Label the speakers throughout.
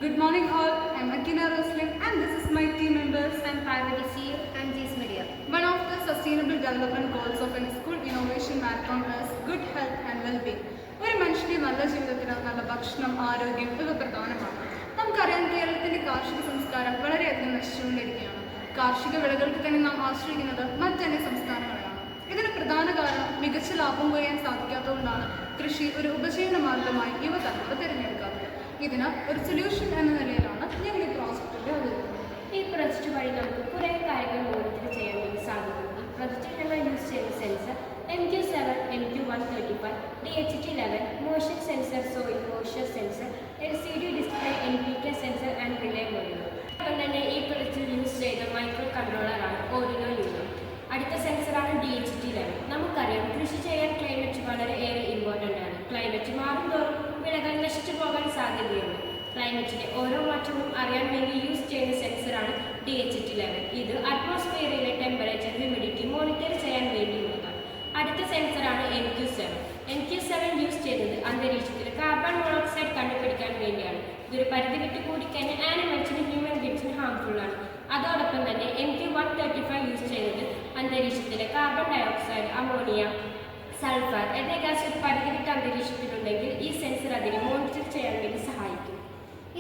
Speaker 1: Good morning all, I am Akina Rosling and this is my team members.
Speaker 2: I am Parvati C. I am Jees Media.
Speaker 1: One of the sustainable development goals of a school innovation marathon is good health and well-being. ഒരു മനുഷ്യന്റെ നല്ല ജീവിതത്തിന് നല്ല ഭക്ഷണം, ആരോഗ്യം ഇവ പ്രധാനമാണ്. നമുക്കറിയാം കേരളത്തിന്റെ കാർഷിക സംസ്കാരം വളരെയധികം നശിച്ചുകൊണ്ടിരിക്കുകയാണ്. കാർഷിക വിളകൾക്ക് തന്നെ നാം ആശ്രയിക്കുന്നത് മറ്റന്യ സംസ്ഥാനങ്ങളെയാണ്. ഇതിന് പ്രധാന കാരണം മികച്ച ലാഭം കൊയ്യാൻ സാധിക്കാത്തതുകൊണ്ടാണ് കൃഷി ഒരു ഉപജീവന മാർഗമായി യുവതലമുറ തിരഞ്ഞെടുക്കാത്തത്. ഇതിന് ഒരു സൊല്യൂഷൻ എന്ന നിലയിലാണ് ഞങ്ങൾ ഈ പ്രോജക്റ്റിന്റെ അവതരിപ്പിക്കുന്നത്.
Speaker 2: ഈ പ്രൊജക്റ്റ് വഴി നമുക്ക് കുറേ കാര്യങ്ങൾ മോണിറ്റർ ചെയ്യാൻ വേണ്ടി സാധിക്കും. ഈ പ്രൊജക്റ്റിൽ ഞങ്ങൾ യൂസ് ചെയ്യുന്ന sensor MQ7, MQ135, DHT11, motion sensor, soil moisture sensor, LCD display, NPK sensor and relay module. അപ്പം തന്നെ ഈ പ്രൊജക്റ്റിൽ യൂസ് ചെയ്ത മൈക്രോ കൺട്രോളറാണ് ഓർഡിനോ യൂണോ. അടുത്ത സെൻസറാണ് DHT11. നമുക്കറിയാം കൃഷി ചെയ്യാൻ ക്ലൈമറ്റ് വളരെയേറെ ഇമ്പോർട്ടൻ്റ് ആണ്. ക്ലൈമറ്റ് മാറുന്തോറും വിളകൾ നശിച്ചു പോകാൻ സാധ്യതയുണ്ട്. ക്ലൈമറ്റിന്റെ ഓരോ മാറ്റവും അറിയാൻ വേണ്ടി യൂസ് ചെയ്യുന്ന സെൻസറാണ് DHT11. ഇത് അറ്റ്മോസ്ഫിയറിലെ ടെമ്പറേച്ചർ, ഹ്യൂമിഡിറ്റി മോണിറ്റർ ചെയ്യാൻ വേണ്ടിയുള്ളതാണ്. അടുത്ത സെൻസറാണ് MQ7 യൂസ് ചെയ്യുന്നത് അന്തരീക്ഷത്തിൽ കാർബൺ മോണോക്സൈഡ് കണ്ടുപിടിക്കാൻ വേണ്ടിയാണ്. ഇതൊരു പരിധി വിട്ട് കൂടിക്കഴിഞ്ഞാൽ ആനിമൽസിനും ഹ്യൂമൻ ബീങ്സിനും ഹാംഫുൾ ആണ്. അതോടൊപ്പം തന്നെ MQ135 യൂസ് ചെയ്യുന്നത് അന്തരീക്ഷത്തിലെ കാർബൺ ഡയോക്സൈഡ്, അമോണിയ, സൾഫർ എന്നീ ഗ്യാസ് ഒരു പരിധി വിട്ട് അന്തരീക്ഷത്തിലുണ്ടെങ്കിൽ ഈ സെൻസർ അതിനെ മോണിറ്റർ ചെയ്യാൻ വേണ്ടി സഹായിക്കും.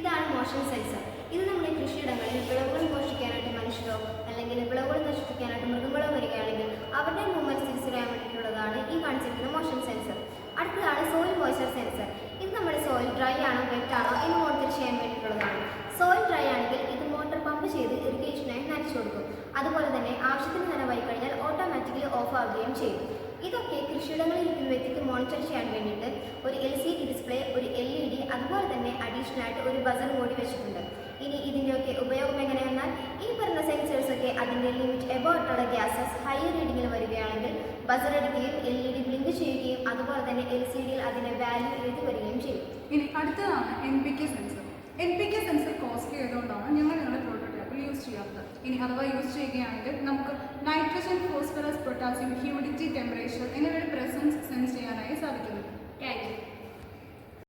Speaker 3: ഇതാണ് മോഷൻ സെൻസർ. ഇത് നമ്മുടെ കൃഷിയിടങ്ങളിൽ വിളവുകൾ പോഷിക്കാനായിട്ട് മനുഷ്യരോ അല്ലെങ്കിൽ വിളവുകൾ നശിപ്പിക്കാനായിട്ട് മൃഗങ്ങളോ വരികയാണെങ്കിൽ അവരുടെ മൂവ്മെന്റ് തിരിച്ചറിയാൻ വേണ്ടിയിട്ടുള്ളതാണ് ഈ കാണിച്ചിരിക്കുന്ന മോഷൻ സെൻസർ. അടുത്തതാണ് സോയിൽ മോയ്സ്ചർ സെൻസർ. ഇത് നമ്മുടെ സോയിൽ ഡ്രൈ ആണോ വെറ്റ് ആണോ എന്ന് മോണിറ്റർ ചെയ്യാൻ വേണ്ടിയിട്ടുള്ളതാണ്. സോയിൽ ഡ്രൈ ആണെങ്കിൽ ഇത് മോട്ടോർ പമ്പ് ചെയ്ത് ഇറിഗേഷനായി നനച്ചു കൊടുക്കും. അതുപോലെ തന്നെ ആവശ്യത്തിന് നനവായി കഴിഞ്ഞാൽ ഓട്ടോമാറ്റിക്കലി ഓഫ് ആവുകയും ചെയ്യും. ഇതൊക്കെ കൃഷിയിടങ്ങളിൽ ഇരിക്കുന്ന വ്യക്തിക്ക് മോണിറ്റർ ചെയ്യാൻ വേണ്ടിയിട്ട് ഒരു LCD ഡിസ്പ്ലേ, ഒരു LED, അതുപോലെ തന്നെ അഡീഷണൽ ആയിട്ട് ഒരു ബസർ കൂടി വെച്ചിട്ടുണ്ട്. ഇനി ഇതിൻ്റെയൊക്കെ ഉപയോഗം എങ്ങനെയെന്നാൽ ഈ പറഞ്ഞ സെൻസേഴ്സൊക്കെ അതിൻ്റെ ലിമിറ്റ് എബോട്ടുള്ള ഗ്യാസസ് ഹൈ റീഡിങ്ങിൽ വരികയാണെങ്കിൽ ബസർ അടിക്കുകയും LED ബ്ലിങ്ക് ചെയ്യുകയും അതുപോലെ തന്നെ LCDയിൽ അതിൻ്റെ വാല്യൂ എഴുതി വരികയും ചെയ്യും.
Speaker 1: ഇനി അടുത്തതാണ് NPK sensor. NPK sensor costly ആയതുകൊണ്ടാണ് ഞങ്ങളുടെ പ്രോട്ടോടൈപ്പിൽ യൂസ് ചെയ്യാത്തത്. ഇനി അഥവാ യൂസ് ചെയ്യുകയാണെങ്കിൽ നമുക്ക് nitrogen, phosphorus, potassium, humidity, temperature എന്നിവയുടെ പ്രസൻസ് സെൻസ് ചെയ്യാനായി സാധിക്കുന്നു.
Speaker 2: Thank you.